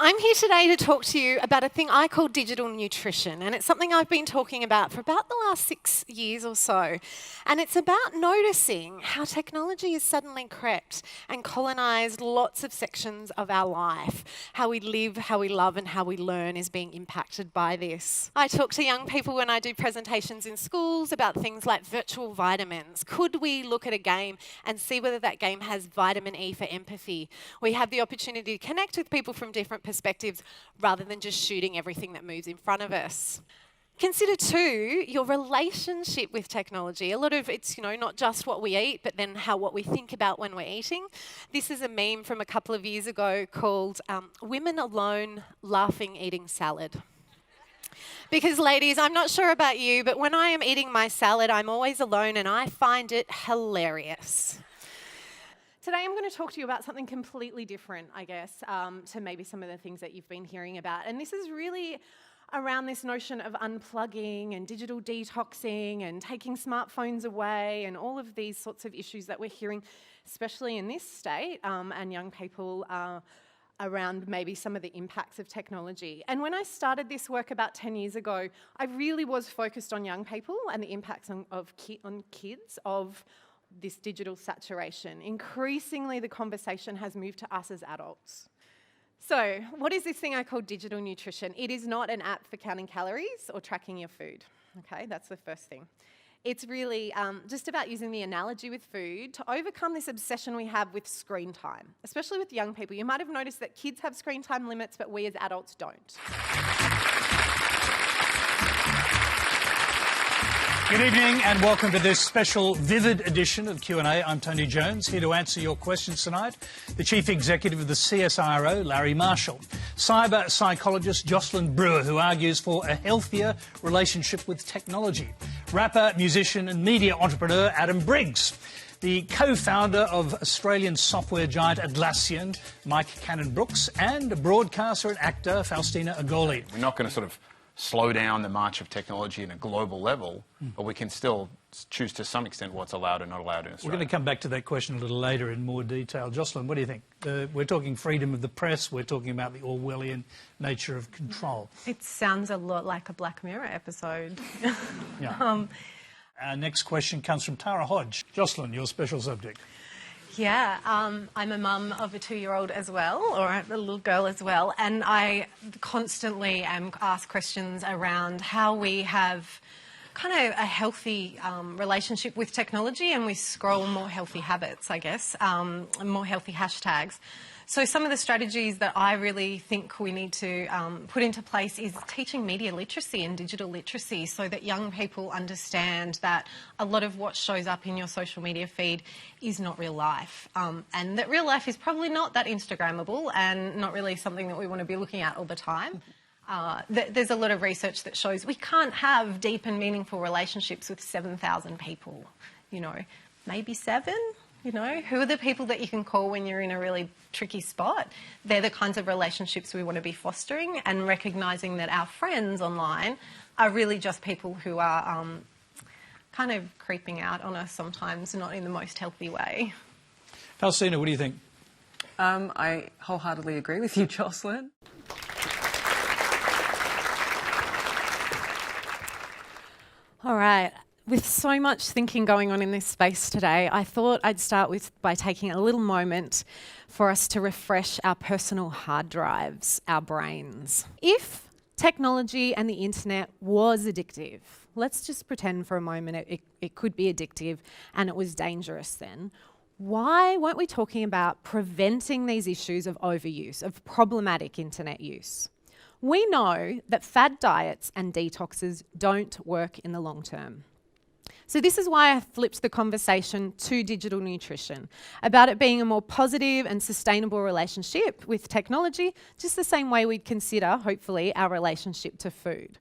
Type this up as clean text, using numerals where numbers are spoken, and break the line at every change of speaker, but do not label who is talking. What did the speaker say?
I'm here today to talk to you about a thing I call digital nutrition, and it's something I've been talking about for about the last 6 years or so. And it's about noticing how technology has suddenly crept and colonised lots of sections of our life. How we live, how we love, and how we learn is being impacted by this. I talk to young people when I do presentations in schools about things like virtual vitamins. Could we look at a game and see whether that game has vitamin E for empathy? We have the opportunity to connect with people from different perspectives rather than just shooting everything that moves in front of us. Consider too your relationship with technology. A lot of it's, not just what we eat, but then what we think about when we're eating. This is a meme from a couple of years ago called "Women Alone Laughing Eating Salad." Because ladies, I'm not sure about you, but when I am eating my salad, I'm always alone and I find it hilarious. Today I'm going to talk to you about something completely different, I guess, to maybe some of the things that you've been hearing about. And this is really around this notion of unplugging and digital detoxing and taking smartphones away and all of these sorts of issues that we're hearing, especially in this state, and young people around maybe some of the impacts of technology. And when I started this work about 10 years ago, I really was focused on young people and the impacts on kids of this digital saturation. Increasingly, the conversation has moved to us as adults. So, what is this thing I call digital nutrition? It is not an app for counting calories or tracking your food. Okay, that's the first thing. It's really just about using the analogy with food to overcome this obsession we have with screen time, especially with young people. You might have noticed that kids have screen time limits, but we as adults don't.
Good evening and welcome to this special Vivid edition of Q&A. I'm Tony Jones, here to answer your questions tonight. The Chief Executive of the CSIRO, Larry Marshall. Cyberpsychologist Jocelyn Brewer, who argues for a healthier relationship with technology. Rapper, musician and media entrepreneur Adam Briggs. The co-founder of Australian software giant Atlassian, Mike Cannon-Brookes, and broadcaster and actor Faustina Agoli.
We're not going to sort of slow down the march of technology in a global level, but we can still choose to some extent what's allowed and not allowed in Australia.
We're going to come back to that question a little later in more detail. Jocelyn, what do you think? We're talking freedom of the press, we're talking about the Orwellian nature of control.
It sounds a lot like a Black Mirror episode.
Yeah. Our next question comes from Tara Hodge. Jocelyn, your special subject.
Yeah, I'm a mum of a 2-year-old as well, or a little girl as well, and I constantly am asked questions around how we have kind of a healthy relationship with technology, and we scroll more healthy habits, I guess, and more healthy hashtags. So some of the strategies that I really think we need to put into place is teaching media literacy and digital literacy so that young people understand that a lot of what shows up in your social media feed is not real life, and that real life is probably not that Instagrammable and not really something that we want to be looking at all the time. There's a lot of research that shows we can't have deep and meaningful relationships with 7,000 people, maybe 7. Who are the people that you can call when you're in a really tricky spot? They're the kinds of relationships we want to be fostering, and recognising that our friends online are really just people who are kind of creeping out on us sometimes, not in the most healthy way.
Faustina, what do you think?
I wholeheartedly agree with you, Jocelyn.
All right. With so much thinking going on in this space today, I thought I'd start by taking a little moment for us to refresh our personal hard drives, our brains. If technology and the internet was addictive, let's just pretend for a moment it could be addictive and it was dangerous then. Why weren't we talking about preventing these issues of overuse, of problematic internet use? We know that fad diets and detoxes don't work in the long term. So this is why I flipped the conversation to digital nutrition, about it being a more positive and sustainable relationship with technology, just the same way we'd consider, hopefully, our relationship to food.